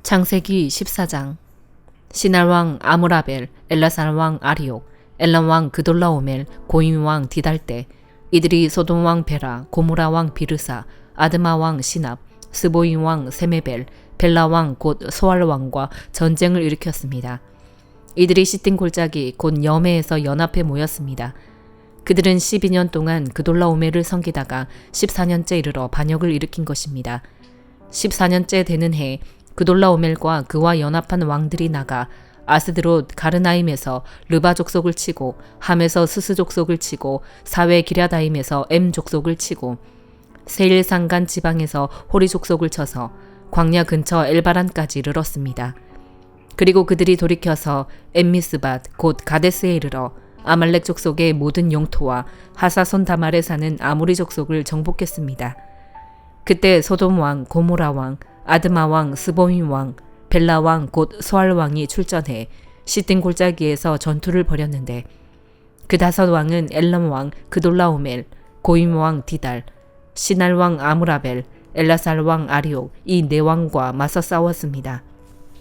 창세기 14장. 시날왕 아므라벨, 엘라살왕 아리옥, 엘람왕 그돌라오멜, 고임왕 디달때, 이들이 소돔왕 베라, 고모라왕 비르사, 아드마왕 시납, 스보임왕 세메벨, 벨라왕 곧 소알왕과 전쟁을 일으켰습니다. 이들이 시딘 골짜기 곧 여메에서 연합해 모였습니다. 그들은 12년 동안 그돌라오멜을 섬기다가 14년째 이르러 반역을 일으킨 것입니다. 14년째 되는 해 그돌라오멜과 그와 연합한 왕들이 나가 아스드롯 가르나임에서 르바 족속을 치고 함에서 스스 족속을 치고 사웨 기랴다임에서 엠 족속을 치고 세일 산간 지방에서 호리 족속을 쳐서 광야 근처 엘바란까지 이르렀습니다. 그리고 그들이 돌이켜서 엠미스밭 곧 가데스에 이르러 아말렉 족속의 모든 영토와 하사손 다말에 사는 아모리 족속을 정복했습니다. 그때 소돔 왕, 고모라 왕, 아드마 왕, 스보임 왕, 벨라 왕 곧 소알 왕이 출전해 시딘 골짜기에서 전투를 벌였는데 그 5 왕은 엘람 왕 그돌라오멜, 고임 왕 디달, 시날 왕 아므라벨, 엘라살 왕 아리옥 이 4왕과 맞서 싸웠습니다.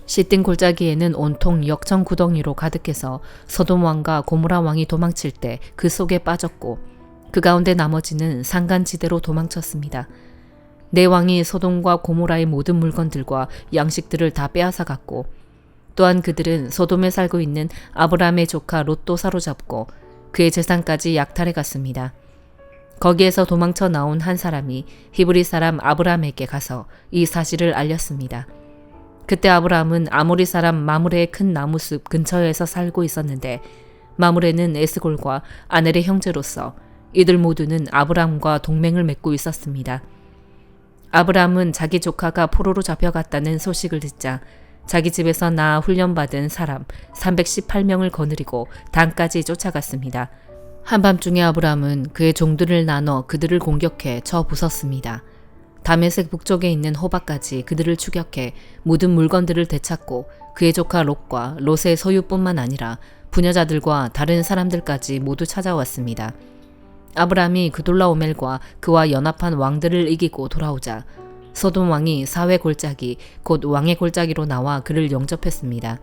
시딘 골짜기에는 온통 역청 구덩이로 가득해서 소돔 왕과 고모라 왕이 도망칠 때 그 속에 빠졌고 그 가운데 나머지는 산간지대로 도망쳤습니다. 4왕이 소돔과 고모라의 모든 물건들과 양식들을 다 빼앗아갔고 또한 그들은 소돔에 살고 있는 아브람의 조카 롯도 사로잡고 그의 재산까지 약탈해 갔습니다. 거기에서 도망쳐 나온 한 사람이 히브리 사람 아브람에게 가서 이 사실을 알렸습니다. 그때 아브람은 아모리 사람 마므레의 큰 나무숲 근처에서 살고 있었는데 마므레는 에스골과 아넬의 형제로서 이들 모두는 아브람과 동맹을 맺고 있었습니다. 아브람은 자기 조카가 포로로 잡혀갔다는 소식을 듣자 자기 집에서 낳아 훈련받은 사람 318명을 거느리고 단까지 쫓아갔습니다. 한밤중에 아브람은 그의 종들을 나눠 그들을 공격해 쳐 부쉈습니다. 다메섹 북쪽에 있는 호박까지 그들을 추격해 모든 물건들을 되찾고 그의 조카 롯과 롯의 소유뿐만 아니라 부녀자들과 다른 사람들까지 모두 찾아왔습니다. 아브람이 그돌라오멜과 그와 연합한 왕들을 이기고 돌아오자 소돔 왕이 사회 골짜기 곧 왕의 골짜기로 나와 그를 영접했습니다.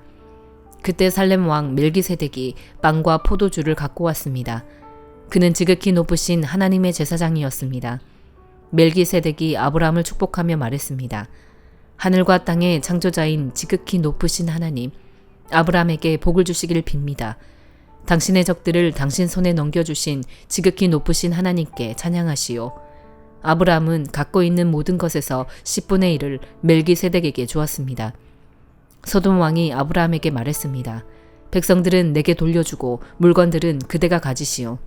그때 살렘 왕 멜기세덱이 빵과 포도주를 갖고 왔습니다. 그는 지극히 높으신 하나님의 제사장이었습니다. 멜기세덱이 아브람을 축복하며 말했습니다. 하늘과 땅의 창조자인 지극히 높으신 하나님, 아브람에게 복을 주시기를 빕니다. 당신의 적들을 당신 손에 넘겨주신 지극히 높으신 하나님께 찬양하시오. 아브람은 갖고 있는 모든 것에서 10분의 1을 멜기세덱에게 주었습니다. 소돔 왕이 아브람에게 말했습니다. 백성들은 내게 돌려주고 물건들은 그대가 가지시오.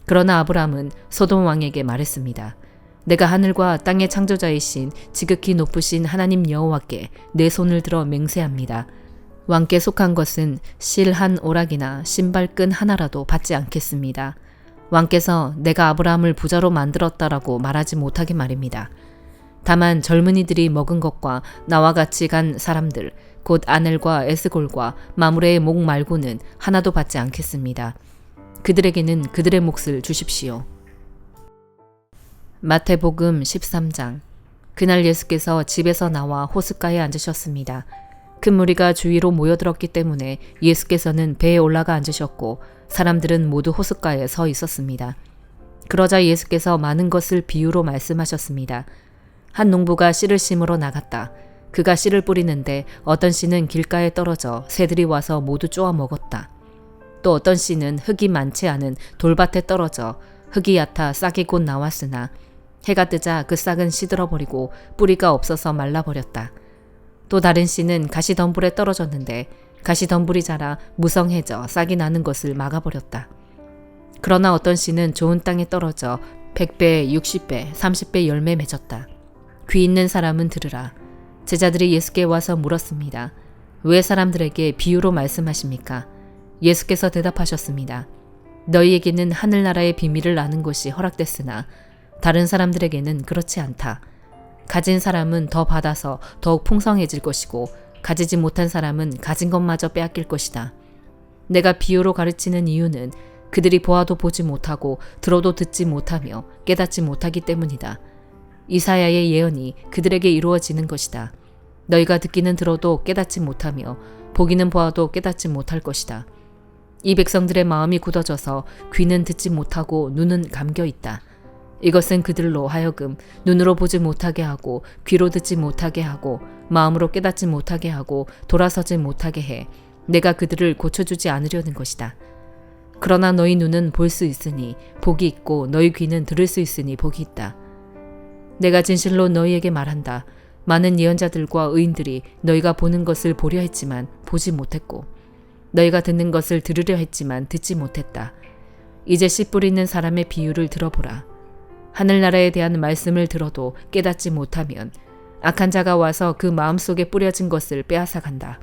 그러나 아브람은 소돔 왕에게 말했습니다. 내가 하늘과 땅의 창조자이신 지극히 높으신 하나님 여호와께 내 손을 들어 맹세합니다. 왕께 속한 것은 실 한 오락이나 신발끈 하나라도 받지 않겠습니다. 왕께서 내가 아브라함을 부자로 만들었다라고 말하지 못하게 말입니다. 다만 젊은이들이 먹은 것과 나와 같이 간 사람들 곧 아넬과 에스골과 마므레의 목 말고는 하나도 받지 않겠습니다. 그들에게는 그들의 몫을 주십시오. 마태복음 13장. 그날 예수께서 집에서 나와 호숫가에 앉으셨습니다. 큰 무리가 주위로 모여들었기 때문에 예수께서는 배에 올라가 앉으셨고 사람들은 모두 호숫가에 서 있었습니다. 그러자 예수께서 많은 것을 비유로 말씀하셨습니다. 한 농부가 씨를 심으러 나갔다. 그가 씨를 뿌리는데 어떤 씨는 길가에 떨어져 새들이 와서 모두 쪼아 먹었다. 또 어떤 씨는 흙이 많지 않은 돌밭에 떨어져 흙이 얕아 싹이 곧 나왔으나 해가 뜨자 그 싹은 시들어버리고 뿌리가 없어서 말라버렸다. 또 다른 씨는 가시덤불에 떨어졌는데 가시덤불이 자라 무성해져 싹이 나는 것을 막아버렸다. 그러나 어떤 씨는 좋은 땅에 떨어져 100배, 60배, 30배 열매 맺었다. 귀 있는 사람은 들으라. 제자들이 예수께 와서 물었습니다. 왜 사람들에게 비유로 말씀하십니까? 예수께서 대답하셨습니다. 너희에게는 하늘나라의 비밀을 아는 것이 허락됐으나 다른 사람들에게는 그렇지 않다. 가진 사람은 더 받아서 더욱 풍성해질 것이고 가지지 못한 사람은 가진 것마저 빼앗길 것이다. 내가 비유로 가르치는 이유는 그들이 보아도 보지 못하고 들어도 듣지 못하며 깨닫지 못하기 때문이다. 이사야의 예언이 그들에게 이루어지는 것이다. 너희가 듣기는 들어도 깨닫지 못하며 보기는 보아도 깨닫지 못할 것이다. 이 백성들의 마음이 굳어져서 귀는 듣지 못하고 눈은 감겨 있다. 이것은 그들로 하여금 눈으로 보지 못하게 하고 귀로 듣지 못하게 하고 마음으로 깨닫지 못하게 하고 돌아서지 못하게 해 내가 그들을 고쳐주지 않으려는 것이다. 그러나 너희 눈은 볼 수 있으니 복이 있고 너희 귀는 들을 수 있으니 복이 있다. 내가 진실로 너희에게 말한다. 많은 예언자들과 의인들이 너희가 보는 것을 보려 했지만 보지 못했고 너희가 듣는 것을 들으려 했지만 듣지 못했다. 이제 씨 뿌리는 사람의 비유를 들어보라. 하늘나라에 대한 말씀을 들어도 깨닫지 못하면 악한 자가 와서 그 마음속에 뿌려진 것을 빼앗아간다.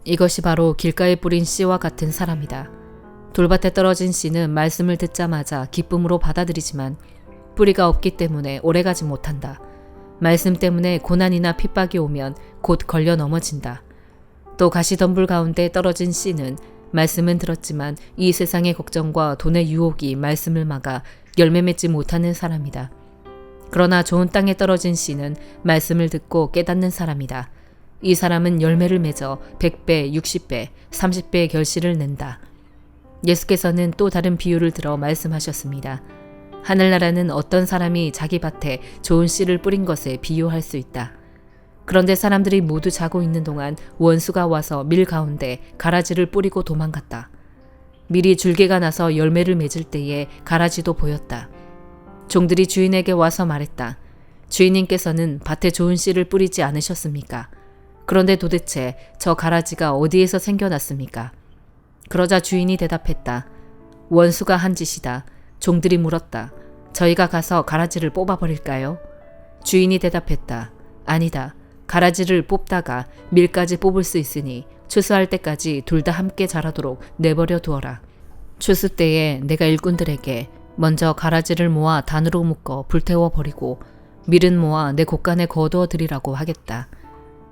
이것이 바로 길가에 뿌린 씨와 같은 사람이다. 돌밭에 떨어진 씨는 말씀을 듣자마자 기쁨으로 받아들이지만 뿌리가 없기 때문에 오래가지 못한다. 말씀 때문에 고난이나 핍박이 오면 곧 걸려 넘어진다. 또 가시덤불 가운데 떨어진 씨는 말씀은 들었지만 이 세상의 걱정과 돈의 유혹이 말씀을 막아 열매 맺지 못하는 사람이다. 그러나 좋은 땅에 떨어진 씨는 말씀을 듣고 깨닫는 사람이다. 이 사람은 열매를 맺어 100배, 60배, 30배의 결실을 낸다. 예수께서는 또 다른 비유를 들어 말씀하셨습니다. 하늘나라는 어떤 사람이 자기 밭에 좋은 씨를 뿌린 것에 비유할 수 있다. 그런데 사람들이 모두 자고 있는 동안 원수가 와서 밀 가운데 가라지를 뿌리고 도망갔다. 밀이 줄기가 나서 열매를 맺을 때에 가라지도 보였다. 종들이 주인에게 와서 말했다. 주인님께서는 밭에 좋은 씨를 뿌리지 않으셨습니까? 그런데 도대체 저 가라지가 어디에서 생겨났습니까? 그러자 주인이 대답했다. 원수가 한 짓이다. 종들이 물었다. 저희가 가서 가라지를 뽑아버릴까요? 주인이 대답했다. 아니다. 가라지를 뽑다가 밀까지 뽑을 수 있으니 추수할 때까지 둘 다 함께 자라도록 내버려 두어라. 추수 때에 내가 일꾼들에게 먼저 가라지를 모아 단으로 묶어 불태워 버리고 밀은 모아 내 곳간에 거두어 드리라고 하겠다.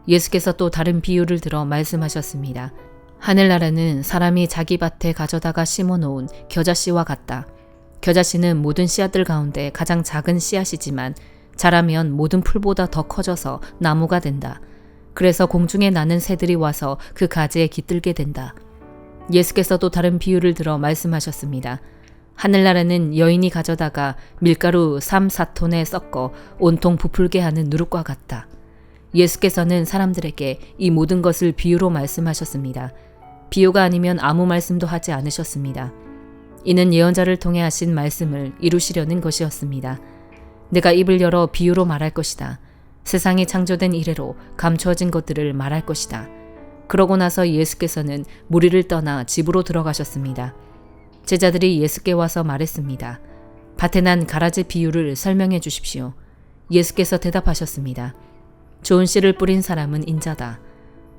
예수께서 또 다른 비유를 들어 말씀하셨습니다. 하늘나라는 사람이 자기 밭에 가져다가 심어놓은 겨자씨와 같다. 겨자씨는 모든 씨앗들 가운데 가장 작은 씨앗이지만 자라면 모든 풀보다 더 커져서 나무가 된다. 그래서 공중에 나는 새들이 와서 그 가지에 깃들게 된다. 예수께서도 다른 비유를 들어 말씀하셨습니다. 하늘나라는 여인이 가져다가 밀가루 3, 4톤에 섞어 온통 부풀게 하는 누룩과 같다. 예수께서는 사람들에게 이 모든 것을 비유로 말씀하셨습니다. 비유가 아니면 아무 말씀도 하지 않으셨습니다. 이는 예언자를 통해 하신 말씀을 이루시려는 것이었습니다. 내가 입을 열어 비유로 말할 것이다. 세상이 창조된 이래로 감추어진 것들을 말할 것이다. 그러고 나서 예수께서는 무리를 떠나 집으로 들어가셨습니다. 제자들이 예수께 와서 말했습니다. 밭에 난 가라지 비유를 설명해 주십시오. 예수께서 대답하셨습니다. 좋은 씨를 뿌린 사람은 인자다.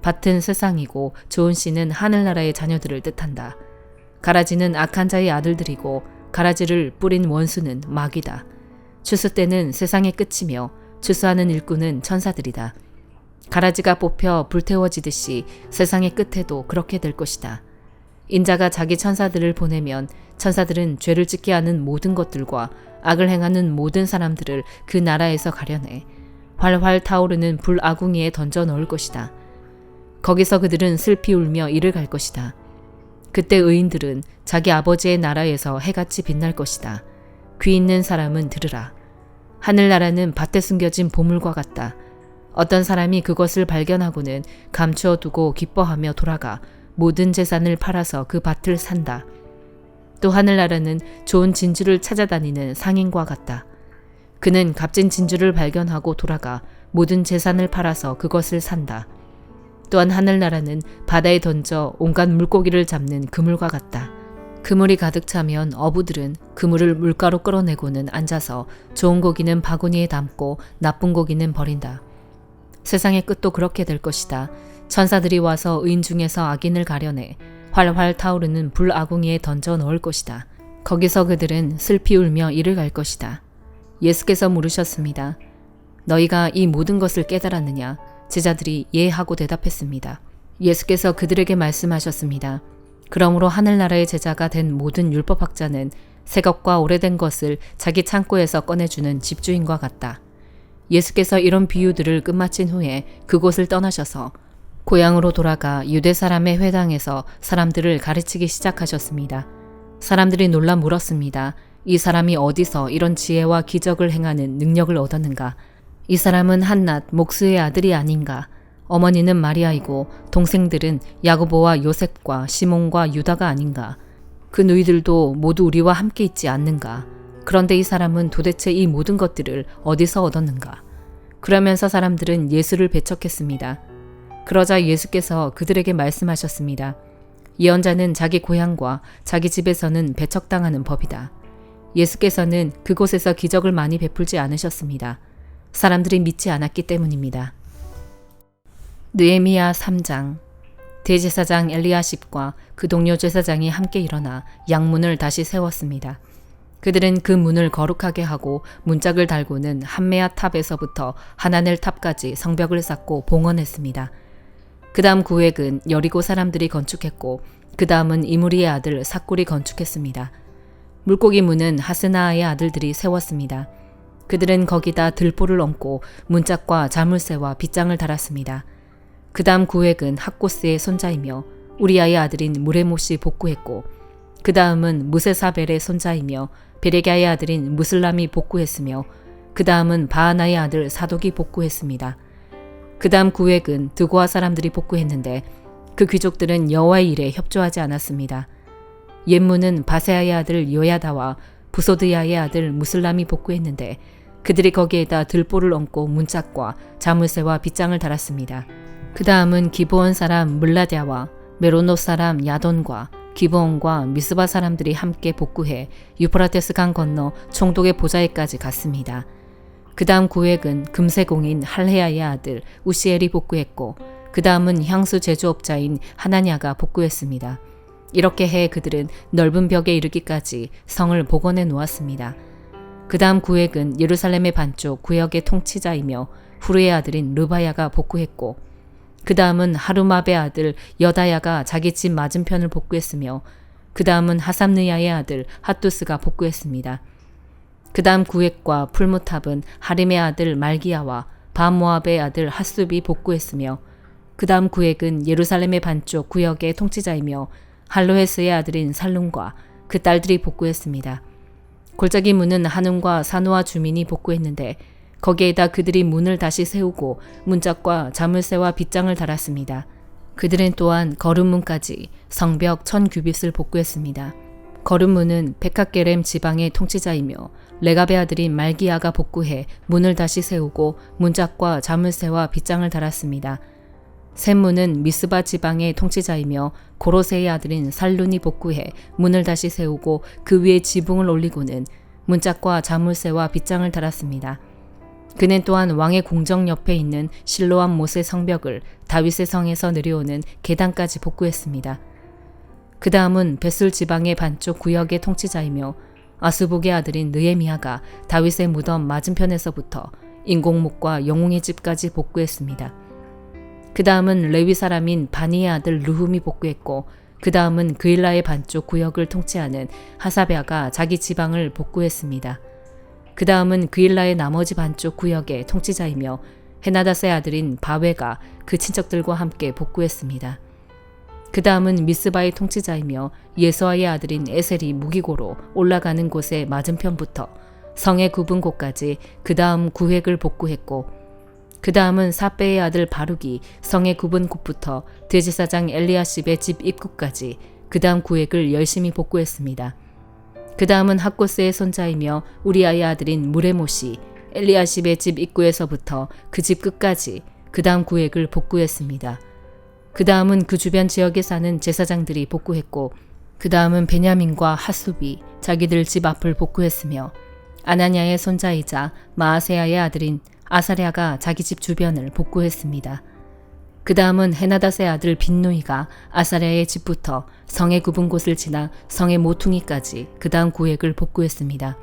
밭은 세상이고 좋은 씨는 하늘나라의 자녀들을 뜻한다. 가라지는 악한 자의 아들들이고 가라지를 뿌린 원수는 마귀다. 추수 때는 세상의 끝이며 추수하는 일꾼은 천사들이다. 가라지가 뽑혀 불태워지듯이 세상의 끝에도 그렇게 될 것이다. 인자가 자기 천사들을 보내면 천사들은 죄를 짓게 하는 모든 것들과 악을 행하는 모든 사람들을 그 나라에서 가려내 활활 타오르는 불아궁이에 던져 넣을 것이다. 거기서 그들은 슬피 울며 이를 갈 것이다. 그때 의인들은 자기 아버지의 나라에서 해같이 빛날 것이다. 귀 있는 사람은 들으라. 하늘나라는 밭에 숨겨진 보물과 같다. 어떤 사람이 그것을 발견하고는 감추어 두고 기뻐하며 돌아가 모든 재산을 팔아서 그 밭을 산다. 또 하늘나라는 좋은 진주를 찾아다니는 상인과 같다. 그는 값진 진주를 발견하고 돌아가 모든 재산을 팔아서 그것을 산다. 또한 하늘나라는 바다에 던져 온갖 물고기를 잡는 그물과 같다. 그물이 가득 차면 어부들은 그물을 물가로 끌어내고는 앉아서 좋은 고기는 바구니에 담고 나쁜 고기는 버린다. 세상의 끝도 그렇게 될 것이다. 천사들이 와서 의인 중에서 악인을 가려내 활활 타오르는 불아궁이에 던져 넣을 것이다. 거기서 그들은 슬피 울며 이를 갈 것이다. 예수께서 물으셨습니다. 너희가 이 모든 것을 깨달았느냐? 제자들이 예 하고 대답했습니다. 예수께서 그들에게 말씀하셨습니다. 그러므로 하늘나라의 제자가 된 모든 율법학자는 새 것과 오래된 것을 자기 창고에서 꺼내주는 집주인과 같다. 예수께서 이런 비유들을 끝마친 후에 그곳을 떠나셔서 고향으로 돌아가 유대 사람의 회당에서 사람들을 가르치기 시작하셨습니다. 사람들이 놀라 물었습니다. 이 사람이 어디서 이런 지혜와 기적을 행하는 능력을 얻었는가? 이 사람은 한낱 목수의 아들이 아닌가? 어머니는 마리아이고 동생들은 야고보와 요셉과 시몬과 유다가 아닌가? 그 누이들도 모두 우리와 함께 있지 않는가? 그런데 이 사람은 도대체 이 모든 것들을 어디서 얻었는가? 그러면서 사람들은 예수를 배척했습니다. 그러자 예수께서 그들에게 말씀하셨습니다. 예언자는 자기 고향과 자기 집에서는 배척당하는 법이다. 예수께서는 그곳에서 기적을 많이 베풀지 않으셨습니다. 사람들이 믿지 않았기 때문입니다. 느헤미야 3장. 대제사장 엘리야십과 그 동료 제사장이 함께 일어나 양문을 다시 세웠습니다. 그들은 그 문을 거룩하게 하고 문짝을 달고는 한메아 탑에서부터 하나넬 탑까지 성벽을 쌓고 봉헌했습니다. 그 다음 구획은 여리고 사람들이 건축했고 그 다음은 이무리의 아들 삭굴이 건축했습니다. 물고기 문은 하스나아의 아들들이 세웠습니다. 그들은 거기다 들보를 얹고 문짝과 자물쇠와 빗장을 달았습니다. 그 다음 구획은 학고스의 손자이며 우리아의 아들인 무레못이 복구했고 그 다음은 무세사벨의 손자이며 베레갸의 아들인 무슬람이 복구했으며 그 다음은 바하나의 아들 사독이 복구했습니다. 그 다음 구획은 드고아 사람들이 복구했는데 그 귀족들은 여호와의 일에 협조하지 않았습니다. 옛문은 바세아의 아들 요야다와 부소드야의 아들 무슬람이 복구했는데 그들이 거기에다 들보를 얹고 문짝과 자물쇠와 빗장을 달았습니다. 그 다음은 기브온 사람 물라랴와 메로노 사람 야돈과 기브온과 미스바 사람들이 함께 복구해 유프라테스 강 건너 총독의 보좌에까지 갔습니다. 그 다음 구획은 금세공인 할헤야의 아들 우시엘이 복구했고 그 다음은 향수 제조업자인 하나냐가 복구했습니다. 이렇게 해 그들은 넓은 벽에 이르기까지 성을 복원해 놓았습니다. 그 다음 구획은 예루살렘의 반쪽 구역의 통치자이며 후르의 아들인 르바야가 복구했고 그 다음은 하루마베 아들 여다야가 자기 집 맞은편을 복구했으며 그 다음은 하삼느야의 아들 핫두스가 복구했습니다. 그 다음 구획과 풀무탑은 하림의 아들 말기야와 바모압의 아들 핫숲이 복구했으며 그 다음 구획은 예루살렘의 반쪽 구역의 통치자이며 할로헤스의 아들인 살룸과 그 딸들이 복구했습니다. 골짜기 문은 한움과 사노아 주민이 복구했는데 거기에다 그들이 문을 다시 세우고 문짝과 자물쇠와 빗장을 달았습니다. 그들은 또한 거름문까지 성벽 1000규빗을 복구했습니다. 거름문은 베카게렘 지방의 통치자이며 레갑의 아들인 말기야가 복구해 문을 다시 세우고 문짝과 자물쇠와 빗장을 달았습니다. 샘문은 미스바 지방의 통치자이며 고로세의 아들인 살룬이 복구해 문을 다시 세우고 그 위에 지붕을 올리고는 문짝과 자물쇠와 빗장을 달았습니다. 그는 또한 왕의 궁정 옆에 있는 실로암 못의 성벽을 다윗의 성에서 내려오는 계단까지 복구했습니다. 그 다음은 벳술 지방의 반쪽 구역의 통치자이며 아수복의 아들인 느헤미야가 다윗의 무덤 맞은편에서부터 인공목과 영웅의 집까지 복구했습니다. 그 다음은 레위 사람인 바니의 아들 르훔이 복구했고 그 다음은 그일라의 반쪽 구역을 통치하는 하사베아가 자기 지방을 복구했습니다. 그 다음은 그일라의 나머지 반쪽 구역의 통치자이며 헤나다스의 아들인 바웨가 그 친척들과 함께 복구했습니다. 그 다음은 미스바의 통치자이며 예수아의 아들인 에셀이 무기고로 올라가는 곳의 맞은편부터 성의 굽은 곳까지 그 다음 구획을 복구했고 그 다음은 사베의 아들 바룩이 성의 굽은 곳부터 대제사장 엘리야십의 집 입구까지 그 다음 구획을 열심히 복구했습니다. 그 다음은 학고스의 손자이며 우리아의 아들인 무레못이 엘리야십의 집 입구에서부터 그 집 끝까지 그 다음 구획을 복구했습니다. 그 다음은 그 주변 지역에 사는 제사장들이 복구했고 그 다음은 베냐민과 핫숲이 자기들 집 앞을 복구했으며 아나냐의 손자이자 마아세야의 아들인 아사랴가 자기 집 주변을 복구했습니다. 그 다음은 헤나닷의 아들 빈누이가 아사랴의 집부터 성의 굽은 곳을 지나 성의 모퉁이까지 그 다음 구획을 복구했습니다.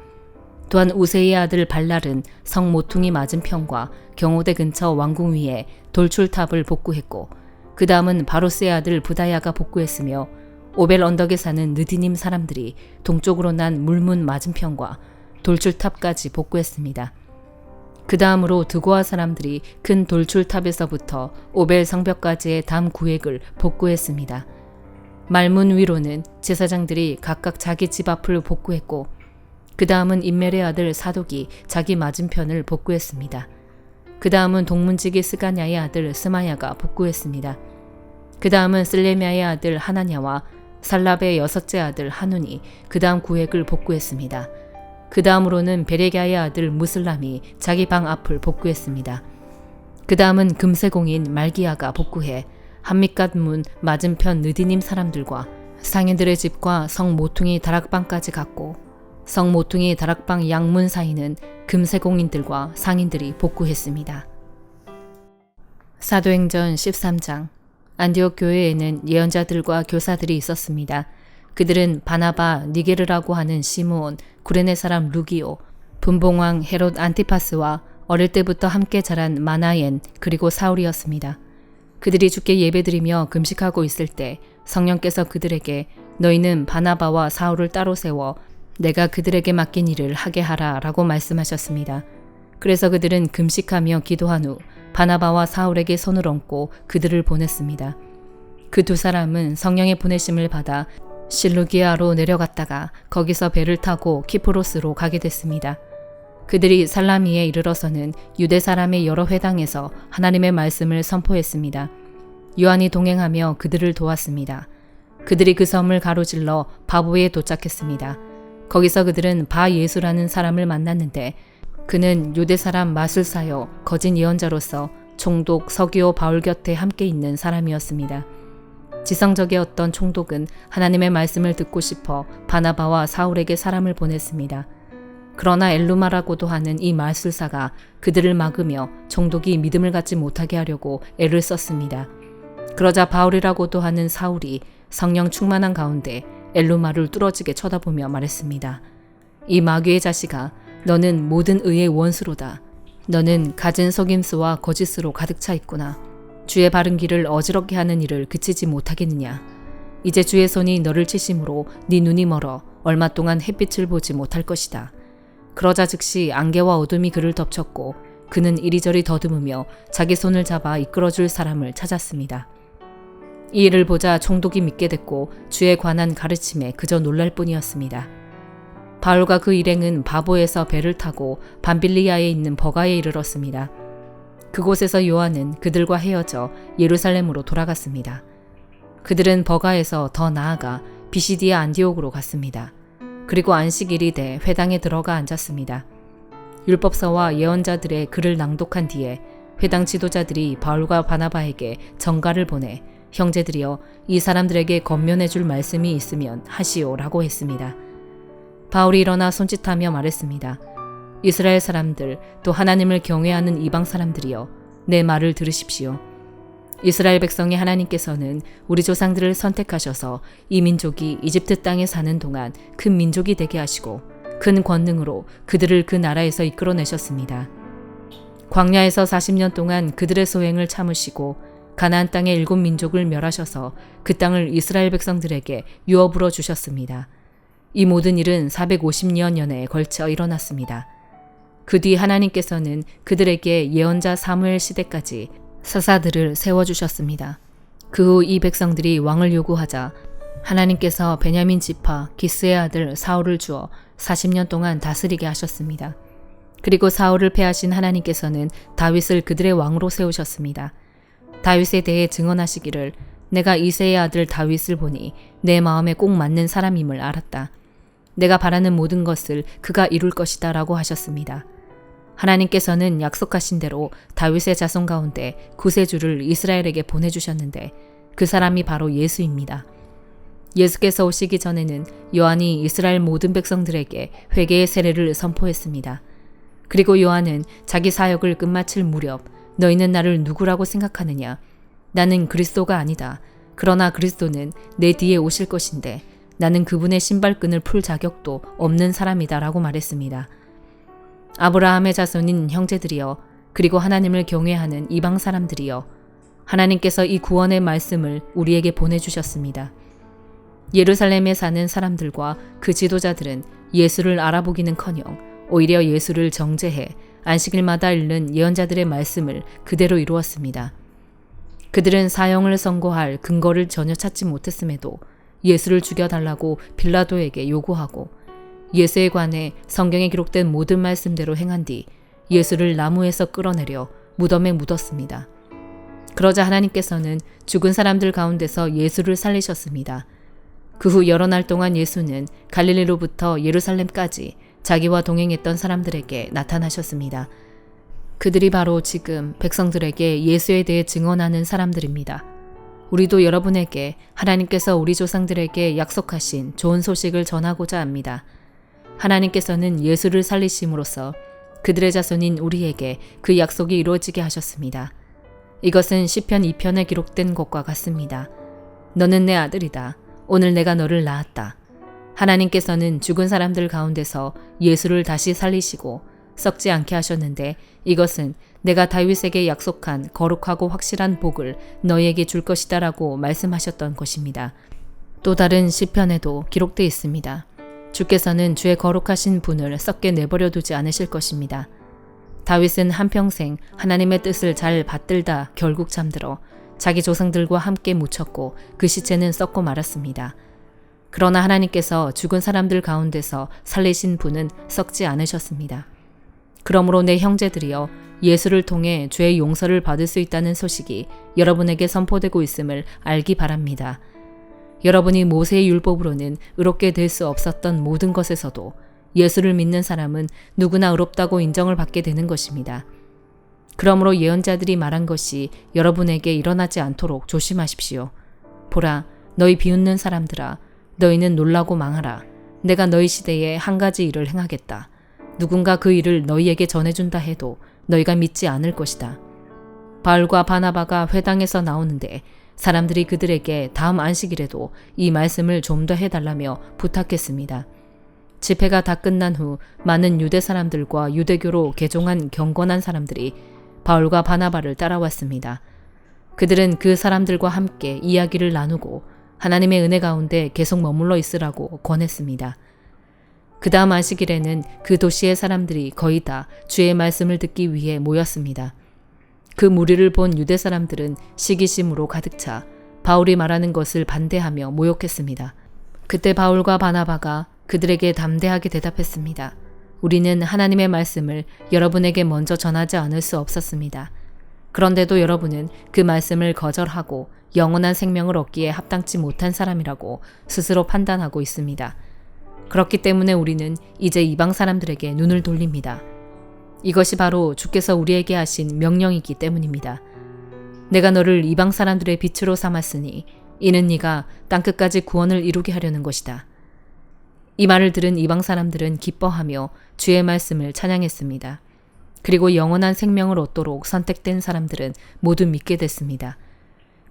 또한 우세이의 아들 발랄은 성 모퉁이 맞은편과 경호대 근처 왕궁 위에 돌출탑을 복구했고 그 다음은 바로스의 아들 부다야가 복구했으며 오벨 언덕에 사는 느디님 사람들이 동쪽으로 난 물문 맞은편과 돌출탑까지 복구했습니다. 그 다음으로 드고아 사람들이 큰 돌출탑에서부터 오벨 성벽까지의 담 구획을 복구했습니다. 말문 위로는 제사장들이 각각 자기 집 앞을 복구했고 그 다음은 임멜의 아들 사독이 자기 맞은편을 복구했습니다. 그 다음은 동문지기 스가냐의 아들 스마야가 복구했습니다. 그 다음은 슬레미아의 아들 하나냐와 살랍의 여섯째 아들 하눈이 그 다음 구획을 복구했습니다. 그 다음으로는 베레갸의 아들 무슬람이 자기 방 앞을 복구했습니다. 그 다음은 금세공인 말기야가 복구해 한밑갓 문 맞은편 느디님 사람들과 상인들의 집과 성 모퉁이 다락방까지 갔고 성 모퉁이 다락방 양문 사이는 금세공인들과 상인들이 복구했습니다. 사도행전 13장. 안디옥 교회에는 예언자들과 교사들이 있었습니다. 그들은 바나바, 니게르라고 하는 시므온, 구레네 사람 루기오, 분봉왕 헤롯 안티파스와 어릴 때부터 함께 자란 마나엔 그리고 사울이었습니다. 그들이 주께 예배드리며 금식하고 있을 때 성령께서 그들에게 너희는 바나바와 사울을 따로 세워 내가 그들에게 맡긴 일을 하게 하라 라고 말씀하셨습니다. 그래서 그들은 금식하며 기도한 후 바나바와 사울에게 손을 얹고 그들을 보냈습니다. 그 두 사람은 성령의 보내심을 받아 실루기아로 내려갔다가 거기서 배를 타고 키프로스로 가게 됐습니다. 그들이 살라미에 이르러서는 유대 사람의 여러 회당에서 하나님의 말씀을 선포했습니다. 요한이 동행하며 그들을 도왔습니다. 그들이 그 섬을 가로질러 바보에 도착했습니다. 거기서 그들은 바 예수라는 사람을 만났는데 그는 유대 사람 마술사여 거짓 예언자로서 총독 서기오 바울 곁에 함께 있는 사람이었습니다. 지성적이었던 총독은 하나님의 말씀을 듣고 싶어 바나바와 사울에게 사람을 보냈습니다. 그러나 엘루마라고도 하는 이 마술사가 그들을 막으며 총독이 믿음을 갖지 못하게 하려고 애를 썼습니다. 그러자 바울이라고도 하는 사울이 성령 충만한 가운데 엘루마를 뚫어지게 쳐다보며 말했습니다. 이 마귀의 자식아, 너는 모든 의의 원수로다. 너는 갖은 속임수와 거짓으로 가득 차 있구나. 주의 바른 길을 어지럽게 하는 일을 그치지 못하겠느냐. 이제 주의 손이 너를 치심으로 네 눈이 멀어 얼마 동안 햇빛을 보지 못할 것이다. 그러자 즉시 안개와 어둠이 그를 덮쳤고 그는 이리저리 더듬으며 자기 손을 잡아 이끌어줄 사람을 찾았습니다. 이 일을 보자 총독이 믿게 됐고 주에 관한 가르침에 그저 놀랄 뿐이었습니다. 바울과 그 일행은 바보에서 배를 타고 밤빌리아에 있는 버가에 이르렀습니다. 그곳에서 요한은 그들과 헤어져 예루살렘으로 돌아갔습니다. 그들은 버가에서 더 나아가 비시디아 안디옥으로 갔습니다. 그리고 안식일이 돼 회당에 들어가 앉았습니다. 율법서와 예언자들의 글을 낭독한 뒤에 회당 지도자들이 바울과 바나바에게 전가를 보내 형제들이여 이 사람들에게 권면해 줄 말씀이 있으면 하시오라고 했습니다. 바울이 일어나 손짓하며 말했습니다. 이스라엘 사람들 또 하나님을 경외하는 이방 사람들이여 내 말을 들으십시오. 이스라엘 백성의 하나님께서는 우리 조상들을 선택하셔서 이 민족이 이집트 땅에 사는 동안 큰 민족이 되게 하시고 큰 권능으로 그들을 그 나라에서 이끌어내셨습니다. 광야에서 40년 동안 그들의 소행을 참으시고 가나안 땅의 7민족을 멸하셔서 그 땅을 이스라엘 백성들에게 유업으로 주셨습니다. 이 모든 일은 450년에 걸쳐 일어났습니다. 그 뒤 하나님께서는 그들에게 예언자 사무엘 시대까지 사사들을 세워주셨습니다. 그 후 이 백성들이 왕을 요구하자 하나님께서 베냐민 지파 기스의 아들 사울을 주어 40년 동안 다스리게 하셨습니다. 그리고 사울을 패하신 하나님께서는 다윗을 그들의 왕으로 세우셨습니다. 다윗에 대해 증언하시기를 내가 이새의 아들 다윗을 보니 내 마음에 꼭 맞는 사람임을 알았다. 내가 바라는 모든 것을 그가 이룰 것이다 라고 하셨습니다. 하나님께서는 약속하신 대로 다윗의 자손 가운데 구세주를 이스라엘에게 보내주셨는데 그 사람이 바로 예수입니다. 예수께서 오시기 전에는 요한이 이스라엘 모든 백성들에게 회개의 세례를 선포했습니다. 그리고 요한은 자기 사역을 끝마칠 무렵 너희는 나를 누구라고 생각하느냐? 나는 그리스도가 아니다. 그러나 그리스도는 내 뒤에 오실 것인데 나는 그분의 신발끈을 풀 자격도 없는 사람이다 라고 말했습니다. 아브라함의 자손인 형제들이여 그리고 하나님을 경외하는 이방 사람들이여 하나님께서 이 구원의 말씀을 우리에게 보내주셨습니다. 예루살렘에 사는 사람들과 그 지도자들은 예수를 알아보기는커녕 오히려 예수를 정죄해 안식일마다 읽는 예언자들의 말씀을 그대로 이루었습니다. 그들은 사형을 선고할 근거를 전혀 찾지 못했음에도 예수를 죽여달라고 빌라도에게 요구하고 예수에 관해 성경에 기록된 모든 말씀대로 행한 뒤 예수를 나무에서 끌어내려 무덤에 묻었습니다. 그러자 하나님께서는 죽은 사람들 가운데서 예수를 살리셨습니다. 그 후 여러 날 동안 예수는 갈릴리로부터 예루살렘까지 자기와 동행했던 사람들에게 나타나셨습니다. 그들이 바로 지금 백성들에게 예수에 대해 증언하는 사람들입니다. 우리도 여러분에게 하나님께서 우리 조상들에게 약속하신 좋은 소식을 전하고자 합니다. 하나님께서는 예수를 살리심으로써 그들의 자손인 우리에게 그 약속이 이루어지게 하셨습니다. 이것은 시편 2편에 기록된 것과 같습니다. 너는 내 아들이다. 오늘 내가 너를 낳았다. 하나님께서는 죽은 사람들 가운데서 예수를 다시 살리시고 썩지 않게 하셨는데 이것은 내가 다윗에게 약속한 거룩하고 확실한 복을 너희에게 줄 것이다 라고 말씀하셨던 것입니다. 또 다른 시편에도 기록되어 있습니다. 주께서는 주의 거룩하신 분을 썩게 내버려 두지 않으실 것입니다. 다윗은 한평생 하나님의 뜻을 잘 받들다 결국 잠들어 자기 조상들과 함께 묻혔고 그 시체는 썩고 말았습니다. 그러나 하나님께서 죽은 사람들 가운데서 살리신 분은 썩지 않으셨습니다. 그러므로 내 형제들이여 예수를 통해 죄의 용서를 받을 수 있다는 소식이 여러분에게 선포되고 있음을 알기 바랍니다. 여러분이 모세의 율법으로는 의롭게 될 수 없었던 모든 것에서도 예수를 믿는 사람은 누구나 의롭다고 인정을 받게 되는 것입니다. 그러므로 예언자들이 말한 것이 여러분에게 일어나지 않도록 조심하십시오. 보라, 너희 비웃는 사람들아, 너희는 놀라고 망하라. 내가 너희 시대에 한 가지 일을 행하겠다. 누군가 그 일을 너희에게 전해준다 해도 너희가 믿지 않을 것이다. 바울과 바나바가 회당에서 나오는데 사람들이 그들에게 다음 안식일에도 이 말씀을 좀 더 해달라며 부탁했습니다. 집회가 다 끝난 후 많은 유대 사람들과 유대교로 개종한 경건한 사람들이 바울과 바나바를 따라왔습니다. 그들은 그 사람들과 함께 이야기를 나누고 하나님의 은혜 가운데 계속 머물러 있으라고 권했습니다. 그 다음 안식일에는 그 도시의 사람들이 거의 다 주의 말씀을 듣기 위해 모였습니다. 그 무리를 본 유대 사람들은 시기심으로 가득 차 바울이 말하는 것을 반대하며 모욕했습니다. 그때 바울과 바나바가 그들에게 담대하게 대답했습니다. 우리는 하나님의 말씀을 여러분에게 먼저 전하지 않을 수 없었습니다. 그런데도 여러분은 그 말씀을 거절하고 영원한 생명을 얻기에 합당치 못한 사람이라고 스스로 판단하고 있습니다. 그렇기 때문에 우리는 이제 이방 사람들에게 눈을 돌립니다. 이것이 바로 주께서 우리에게 하신 명령이기 때문입니다. 내가 너를 이방 사람들의 빛으로 삼았으니 이는 네가 땅끝까지 구원을 이루게 하려는 것이다. 이 말을 들은 이방 사람들은 기뻐하며 주의 말씀을 찬양했습니다. 그리고 영원한 생명을 얻도록 선택된 사람들은 모두 믿게 됐습니다.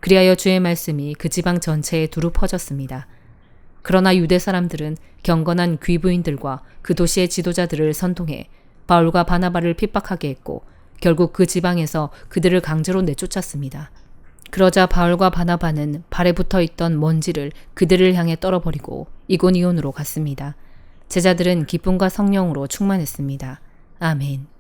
그리하여 주의 말씀이 그 지방 전체에 두루 퍼졌습니다. 그러나 유대 사람들은 경건한 귀부인들과 그 도시의 지도자들을 선동해 바울과 바나바를 핍박하게 했고 결국 그 지방에서 그들을 강제로 내쫓았습니다. 그러자 바울과 바나바는 발에 붙어 있던 먼지를 그들을 향해 떨어버리고 이고니온으로 갔습니다. 제자들은 기쁨과 성령으로 충만했습니다. 아멘.